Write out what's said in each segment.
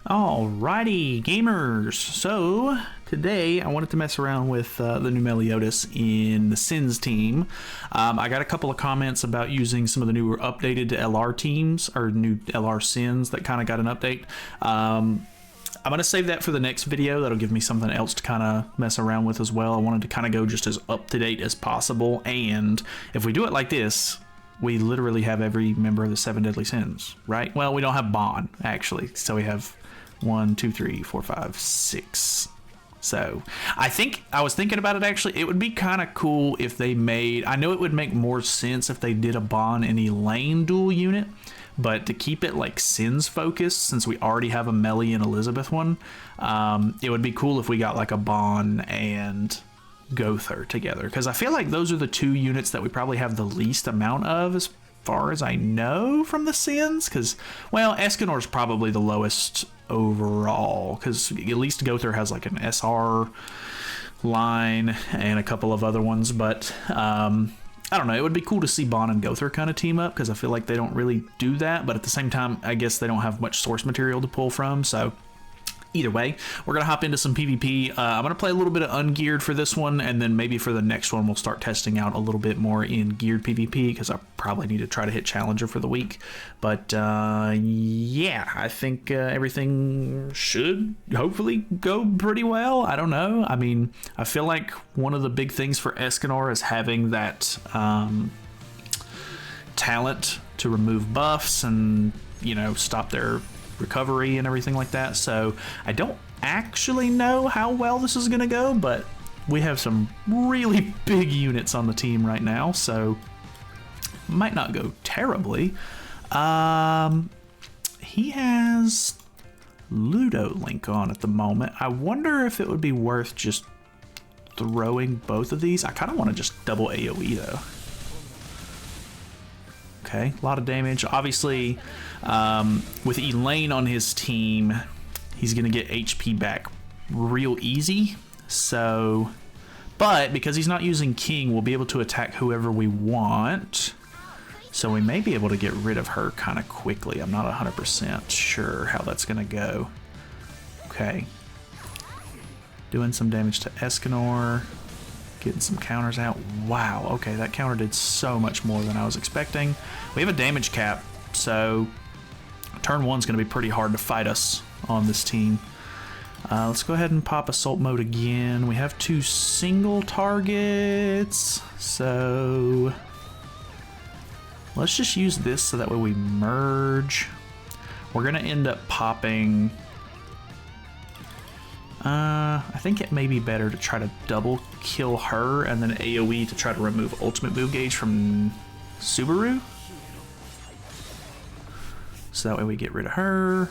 Alrighty, gamers. So today I wanted to mess around with the new Meliodas in the Sins team. I got a couple of comments about using some of the newer updated LR teams or new LR Sins that kind of got an update. I'm going to save that for the next video. That'll give me something else to kind of mess around with as well. I wanted to kind of go just as up to date as possible. And if we do it like this, we literally have every member of the 7 deadly sins, right? Well, we don't have Bond, actually. So we have 1, 2, 3, 4, 5, 6. So I was thinking about it, actually. It would be kind of cool if they made, I know it would make more sense if they did a Bond and Elaine dual unit, but to keep it like Sins focused, since we already have a Meli and Elizabeth one, it would be cool if we got like a Bond and Gother together, because I feel like those are the 2 units that we probably have the least amount of as far as I know from the Sins, because, well, Escanor's probably the lowest overall, because at least Gother has like an SR line and a couple of other ones, but I don't know, it would be cool to see Bond and Gother kind of team up, because I feel like they don't really do that, but at the same time, I guess they don't have much source material to pull from, so either way, we're going to hop into some PvP. I'm going to play a little bit of ungeared for this one, and then maybe for the next one, we'll start testing out a little bit more in geared PvP, because I probably need to try to hit Challenger for the week. But yeah, I think everything should hopefully go pretty well. I don't know. I mean, I feel like one of the big things for Escanor is having that talent to remove buffs and, you know, stop their recovery and everything like that. So I don't actually know how well this is going to go, but we have some really big units on the team right now, so might not go terribly. He has Ludo Link on at the moment. I wonder if it would be worth just throwing both of these. I kind of want to just double AoE though. Okay, a lot of damage. Obviously, with Elaine on his team, he's going to get HP back real easy. So, but because he's not using King, we'll be able to attack whoever we want. So we may be able to get rid of her kind of quickly. I'm not 100% sure how that's going to go. Okay. Doing some damage to Escanor. Getting some counters out. Wow, okay, that counter did so much more than I was expecting. We have a damage cap, so turn 1's going to be pretty hard to fight us on this team. Let's go ahead and pop Assault Mode again. We have 2 single targets, so let's just use this so that way we merge. We're going to end up popping... I think it may be better to try to double kill her and then AoE to try to remove ultimate move gauge from Subaru. So that way we get rid of her.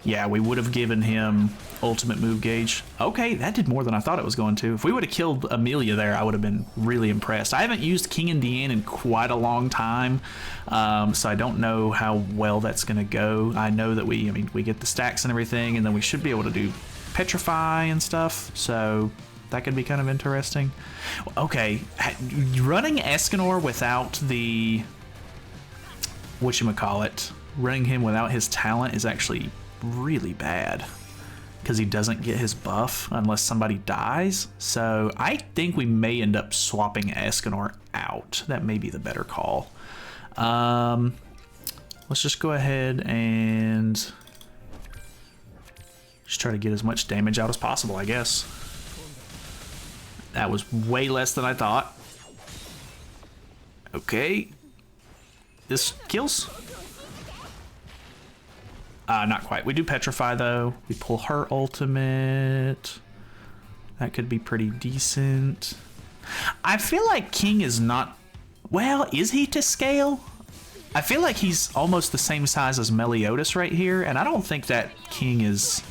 Yeah, we would have given him ultimate move gauge. Okay, that did more than I thought it was going to. If we would have killed Amelia there, I would have been really impressed. I haven't used King and Diane in quite a long time, so I don't know how well that's going to go. I know that we get the stacks and everything, and then we should be able to do Petrify and stuff, so that could be kind of interesting. Okay, running Escanor without the... whatchamacallit, running him without his talent is actually really bad, because he doesn't get his buff unless somebody dies. So I think we may end up swapping Escanor out. That may be the better call. Let's just go ahead and just try to get as much damage out as possible, I guess. That was way less than I thought. Okay. This kills? Not quite. We do Petrify, though. We pull her ultimate. That could be pretty decent. I feel like King is not... Well, is he to scale? I feel like he's almost the same size as Meliodas right here, and I don't think that King is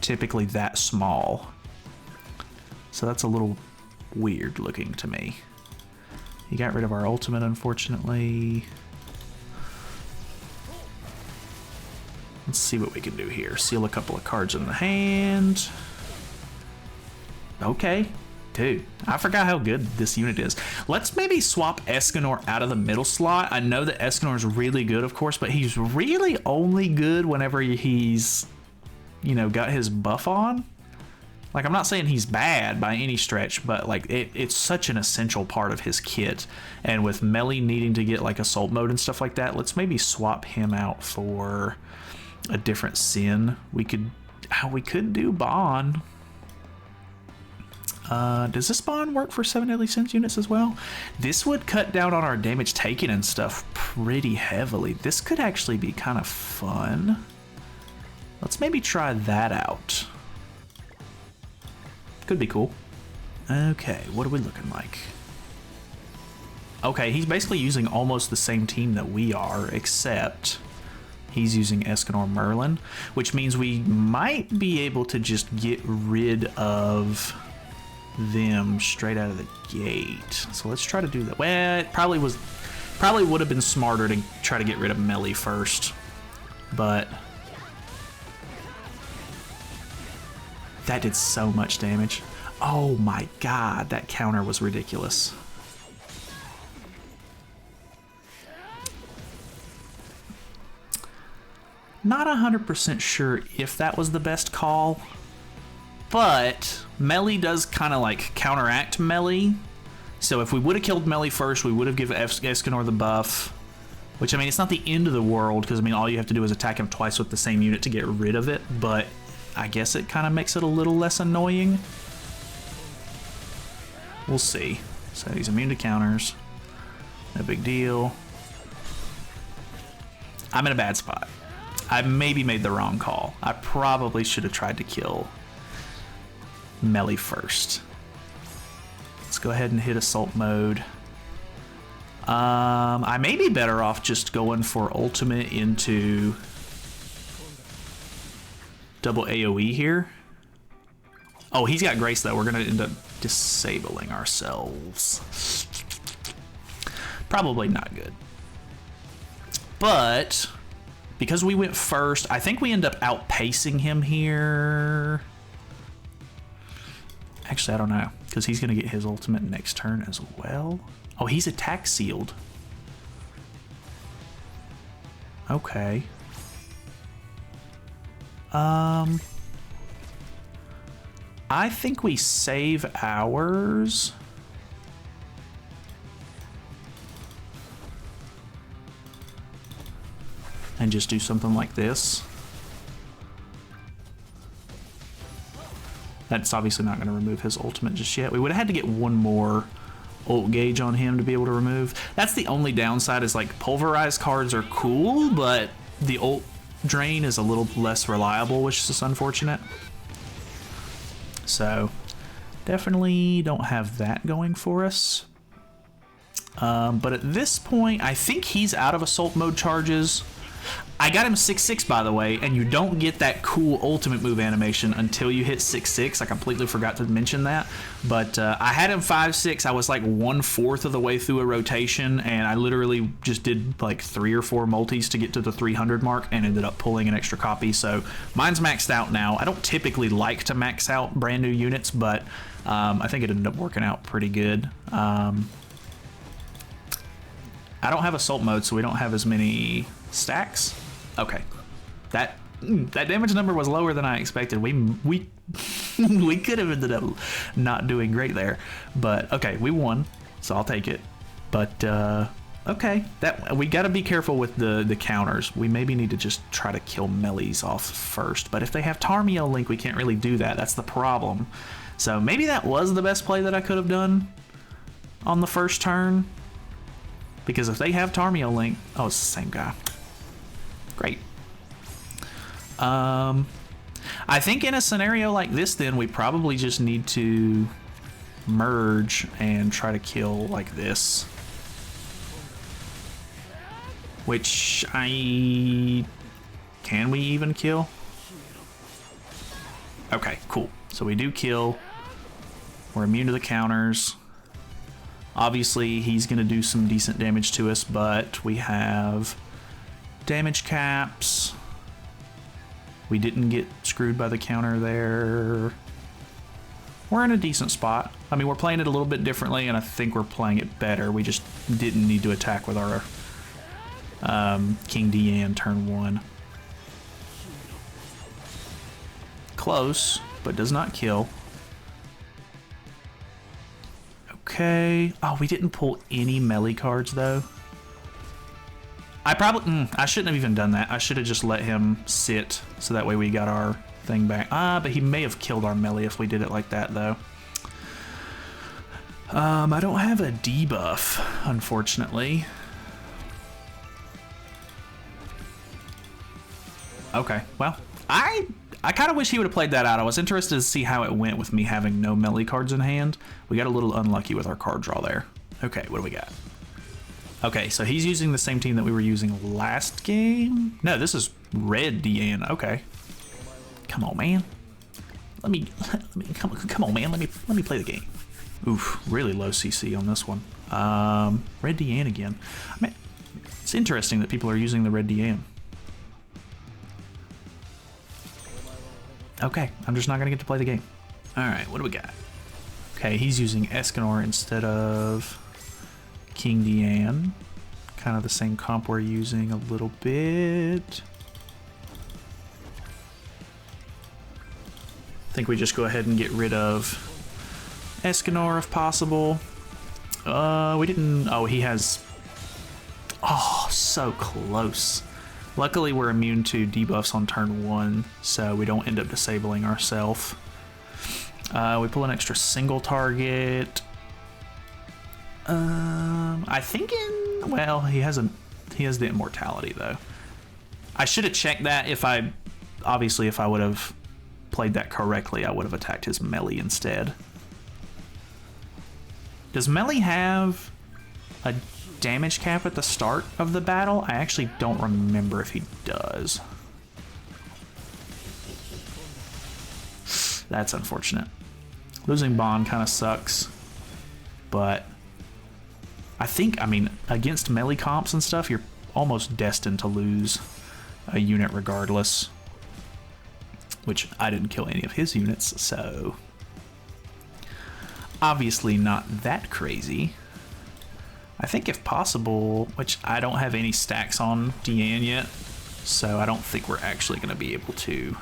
typically that small. So that's a little weird looking to me. He got rid of our ultimate, unfortunately. Let's see what we can do here. Seal a couple of cards in the hand. Okay. Dude, I forgot how good this unit is. Let's maybe swap Escanor out of the middle slot. I know that Escanor is really good, of course, but he's really only good whenever he's, you know, got his buff on. Like, I'm not saying he's bad by any stretch, but like it's such an essential part of his kit. And with Meli needing to get like assault mode and stuff like that, let's maybe swap him out for a different Sin. We could do Bond. Does this Bond work for 7 Deadly Sins units as well? This would cut down on our damage taken and stuff pretty heavily. This could actually be kind of fun. Let's maybe try that out. Could be cool. Okay, what are we looking like? Okay, he's basically using almost the same team that we are, except he's using Escanor Merlin, which means we might be able to just get rid of them straight out of the gate. So let's try to do that. Well, it probably would have been smarter to try to get rid of Meli first, but that did so much damage. Oh my god, that counter was ridiculous. Not 100% sure if that was the best call, but Meli does kind of like counteract Meli. So if we would have killed Meli first, we would have given Escanor the buff, which, I mean, it's not the end of the world, because, I mean, all you have to do is attack him twice with the same unit to get rid of it, but I guess it kind of makes it a little less annoying. We'll see. So he's immune to counters. No big deal. I'm in a bad spot. I maybe made the wrong call. I probably should have tried to kill Meli first. Let's go ahead and hit assault mode. I may be better off just going for ultimate into double AoE here. Oh, he's got Grace though. We're gonna end up disabling ourselves. Probably not good. But because we went first, I think we end up outpacing him here. Actually, I don't know, because he's gonna get his ultimate next turn as well. Oh, he's attack sealed. Okay. I think we save ours. And just do something like this. That's obviously not going to remove his ultimate just yet. We would have had to get one more ult gauge on him to be able to remove. That's the only downside, is like pulverized cards are cool, but the ult drain is a little less reliable, which is just unfortunate. So definitely don't have that going for us. But at this point, I think he's out of assault mode charges. I got him 6/6, by the way, and you don't get that cool ultimate move animation until you hit 6/6. I completely forgot to mention that. But I had him 5/6. I was like 1/4 of the way through a rotation, and I literally just did like 3 or 4 multis to get to the 300 mark and ended up pulling an extra copy. So mine's maxed out now. I don't typically like to max out brand new units, but I think it ended up working out pretty good. I don't have assault mode, so we don't have as many stacks. Okay, that damage number was lower than I expected. We we could have ended up not doing great there, but okay, we won, so I'll take it. But okay, that we got to be careful with the counters. We maybe need to just try to kill Meli's off first. But if they have Tarmio Link, we can't really do that. That's the problem. So maybe that was the best play that I could have done on the first turn. Because if they have Tarmio Link, oh, it's the same guy. Great. I think in a scenario like this, then we probably just need to merge and try to kill like this. Which can we even kill? Okay, cool. So we do kill. We're immune to the counters. Obviously, he's going to do some decent damage to us, but we have damage caps. We didn't get screwed by the counter there. we're in a decent spot. I mean, we're playing it a little bit differently, and I think we're playing it better. We just didn't need to attack with our King Diane turn 1. Close, but does not kill. Okay. Oh, we didn't pull any Meli cards, though. I shouldn't have even done that. I should have just let him sit, so that way we got our thing back. But he may have killed our Meli if we did it like that, though. I don't have a debuff, unfortunately. Okay, well, I kind of wish he would have played that out. I was interested to see how it went with me having no Meli cards in hand. We got a little unlucky with our card draw there. Okay, what do we got? Okay, so he's using the same team that we were using last game. No, this is red Diane. Okay, come on, man. Let me come on, man. Let me play the game. Oof, really low CC on this one. Red Diane again. I mean, it's interesting that people are using the red Diane. Okay, I'm just not gonna get to play the game. All right, what do we got? Okay, he's using Escanor instead of King Diane. Kind of the same comp we're using a little bit. I think we just go ahead and get rid of Escanor if possible. We didn't. Oh, he has. Oh, so close. Luckily, we're immune to debuffs on turn 1, so we don't end up disabling ourselves. We pull an extra single target. I think well, he has the immortality though. I should have checked that. Obviously, if I would have played that correctly, I would have attacked his Meli instead. Does Meli have a damage cap at the start of the battle? I actually don't remember if he does. That's unfortunate. Losing Bond kind of sucks, but I mean, against Meli comps and stuff, you're almost destined to lose a unit regardless, which I didn't kill any of his units, so obviously not that crazy. I think if possible, which I don't have any stacks on Diane yet, so I don't think we're actually going to be able to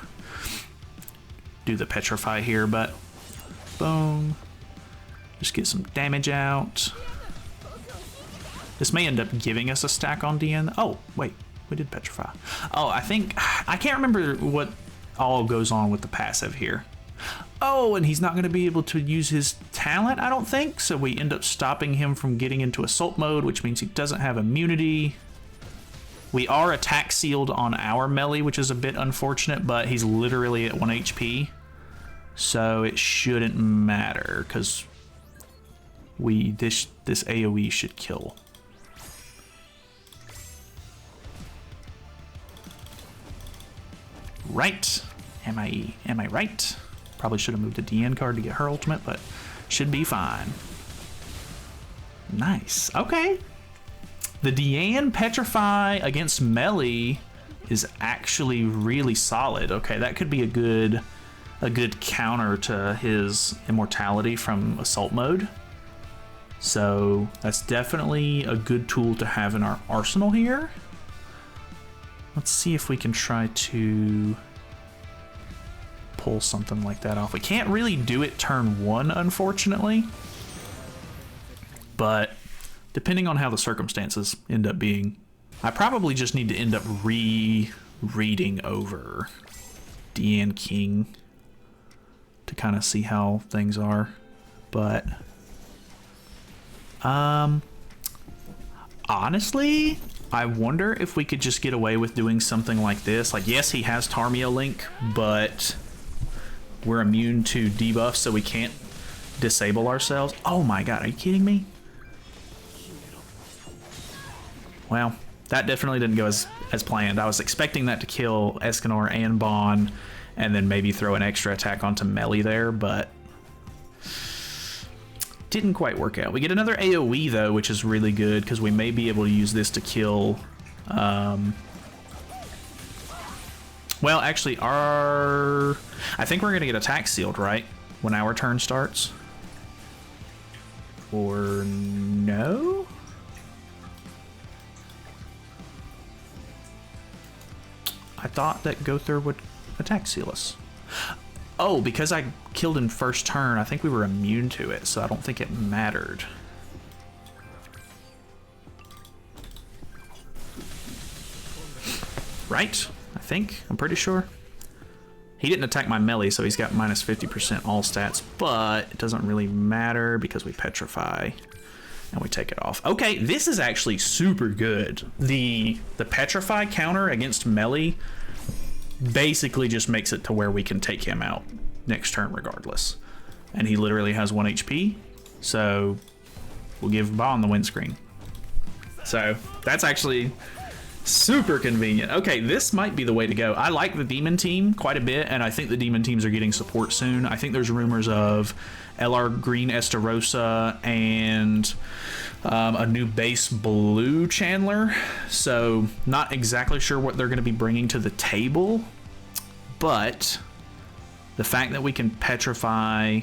do the Petrify here, but boom. Just get some damage out. This may end up giving us a stack on Diane. Oh, wait, we did Petrify. Oh, I can't remember what all goes on with the passive here. Oh, and he's not going to be able to use his talent, I don't think. So we end up stopping him from getting into assault mode, which means he doesn't have immunity. We are attack sealed on our Meli, which is a bit unfortunate, but he's literally at 1 HP. So it shouldn't matter, because this AoE should kill. Right. Am I right? Probably should have moved a DN card to get her ultimate, but should be fine. Nice. Okay. The Diane Petrify against Meli is actually really solid. Okay, that could be a good counter to his immortality from assault mode. So that's definitely a good tool to have in our arsenal here. Let's see if we can try to pull something like that off. We can't really do it turn 1, unfortunately. But depending on how the circumstances end up being, I probably just need to end up reading over Diane King to kind of see how things are. But honestly, I wonder if we could just get away with doing something like this. Like, yes, he has Tarmio Link, but we're immune to debuffs, so we can't disable ourselves. Oh my god, are you kidding me? Well, that definitely didn't go as planned. I was expecting that to kill Escanor and Bon, and then maybe throw an extra attack onto Meli there, but didn't quite work out. We get another AoE though, which is really good because we may be able to use this to kill. Well, actually, I think we're gonna get attack sealed, right? when our turn starts. Or no? I thought that Gother would attack seal us. Oh, because I killed in first turn, I think we were immune to it, so I don't think it mattered. Right? I think. I'm pretty sure. He didn't attack my melee, so he's got minus 50% all stats, but it doesn't really matter because we petrify and we take it off. Okay, this is actually super good. The petrify counter against melee basically just makes it to where we can take him out next turn regardless. And he literally has 1 HP, so we'll give Ba on the windscreen. So that's actually super convenient. Okay, this might be the way to go. I like the demon team quite a bit, and I think the demon teams are getting support soon. I think there's rumors of LR Green Estarossa and a new base blue Chandler. So not exactly sure what they're going to be bringing to the table, but the fact that we can petrify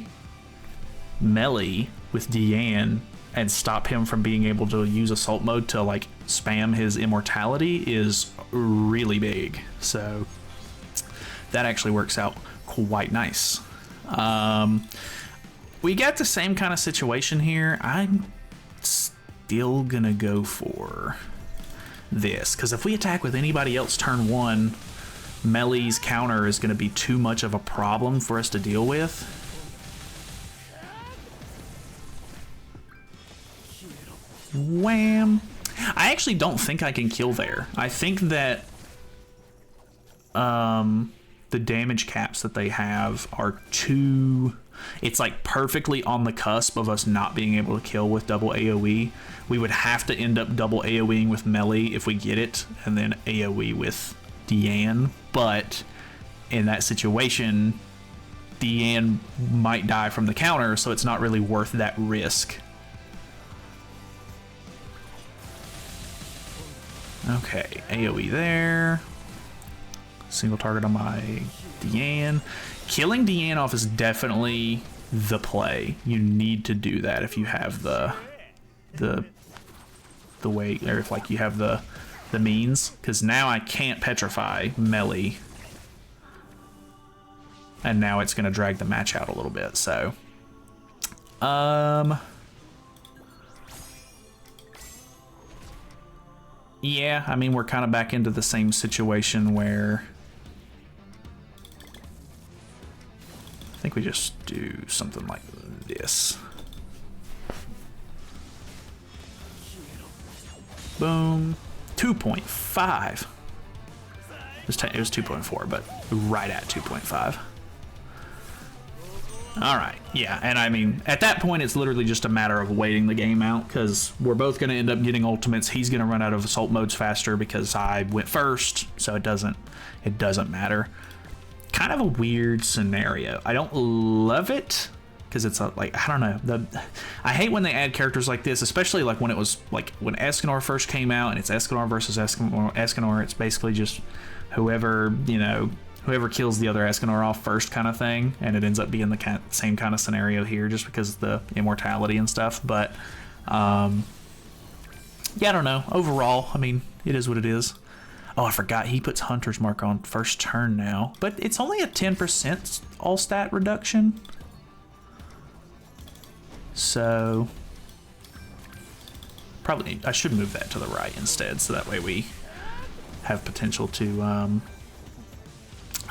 Meli with Diane and stop him from being able to use assault mode to like spam his immortality is really big. So that actually works out quite nice. We got the same kind of situation here. I'm still gonna go for this because if we attack with anybody else turn 1, Meli's counter is gonna be too much of a problem for us to deal with. Wham! I actually don't think I can kill there. I think that the damage caps that they have are too... It's like perfectly on the cusp of us not being able to kill with double AoE. We would have to end up double AoEing with Meli if we get it, and then AoE with Diane. But in that situation, Diane might die from the counter, so it's not really worth that risk. Okay, AoE there. Single target on my Diane. Killing Diane off is definitely the play. You need to do that if you have the way, or if like you have the means, because now I can't petrify Meli, and now it's gonna drag the match out a little bit. So, yeah, I mean, we're kind of back into the same situation where I think we just do something like this. Boom. 2.5. It was 2.4, but right at 2.5. All right, yeah, and I mean, at that point, it's literally just a matter of waiting the game out, because we're both going to end up getting ultimates. He's going to run out of assault modes faster because I went first, so it doesn't matter. Kind of a weird scenario. I don't love it, because it's like, I don't know. I hate when they add characters like this, especially like when it was like when Escanor first came out, and it's Escanor versus Escanor. It's basically just whoever, you know, whoever kills the other Escanor off first kind of thing, and it ends up being the same kind of scenario here just because of the immortality and stuff. But yeah, I don't know. Overall, I mean, it is what it is. Oh, I forgot he puts Hunter's Mark on first turn now, but it's only a 10% all stat reduction. So probably I should move that to the right instead, so that way we have potential to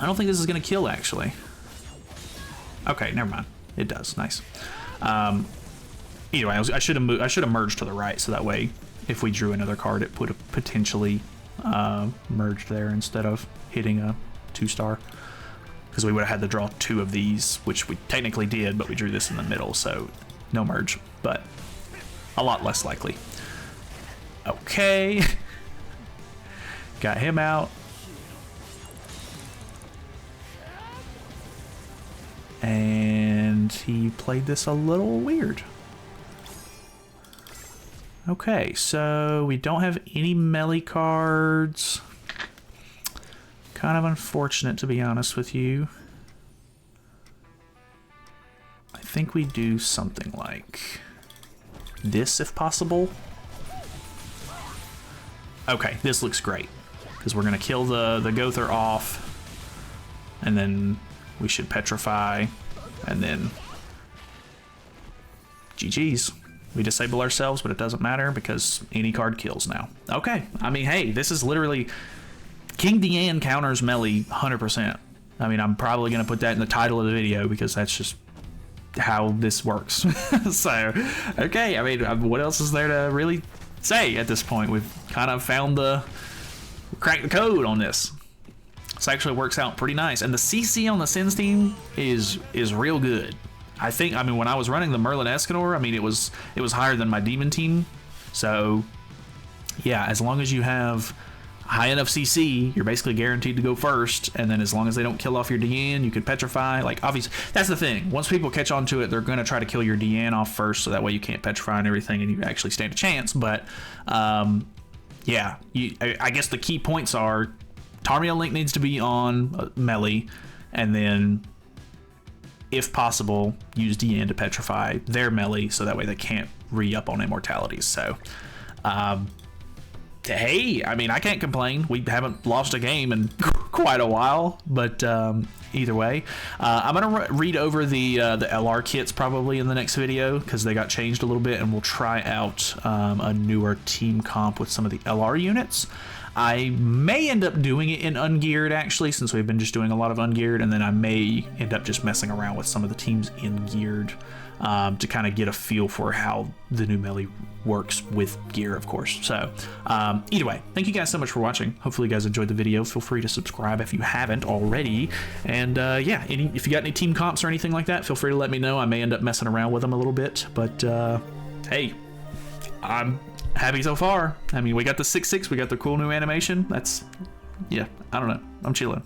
I don't think this is gonna kill, actually. Okay, never mind. It does. Nice. Either way, I should have merged to the right, so that way, if we drew another card, it would have potentially merged there instead of hitting a 2-star. Because we would have had to draw 2 of these, which we technically did, but we drew this in the middle, so no merge. But a lot less likely. Okay. Got him out. And he played this a little weird. Okay, so we don't have any melee cards. Kind of unfortunate, to be honest with you. think we do something like this if possible. Okay, this looks great because we're gonna kill the Gother off, and then we should petrify, and then GG's. We disable ourselves, but it doesn't matter because any card kills now. Okay, I mean, hey, this is literally King Diane counters Meli 100%. I mean, I'm probably gonna put that in the title of the video because that's just how this works. So, okay, I mean, what else is there to really say at this point? We've kind of cracked the code on this. This actually works out pretty nice, and the CC on the Sins team is real good. I think, I mean, when I was running the Merlin Escanor, I mean, it was higher than my Demon team. So, yeah, as long as you have high enough CC, you're basically guaranteed to go first, and then as long as they don't kill off your Diane, you can petrify. Like, obviously, that's the thing. Once people catch on to it, they're going to try to kill your Diane off first, so that way you can't petrify and everything, and you actually stand a chance. But, yeah, I guess the key points are Tarmiel Link needs to be on Meli, and then, if possible, use Diane to petrify their Meli, so that way they can't re-up on immortalities. So, hey, I mean, I can't complain. We haven't lost a game in quite a while, but either way, I'm gonna read over the LR kits probably in the next video because they got changed a little bit, and we'll try out a newer team comp with some of the LR units. I may end up doing it in ungeared actually, since we've been just doing a lot of ungeared, and then I may end up just messing around with some of the teams in geared to kind of get a feel for how the new Meli works with gear, of course. So either way, thank you guys so much for watching. Hopefully you guys enjoyed the video. Feel free to subscribe if you haven't already, and yeah, if you got any team comps or anything like that, feel free to let me know. I may end up messing around with them a little bit, but hey, I'm happy so far. I mean, we got the 6/6, we got the cool new animation. That's, yeah, I don't know, I'm chilling.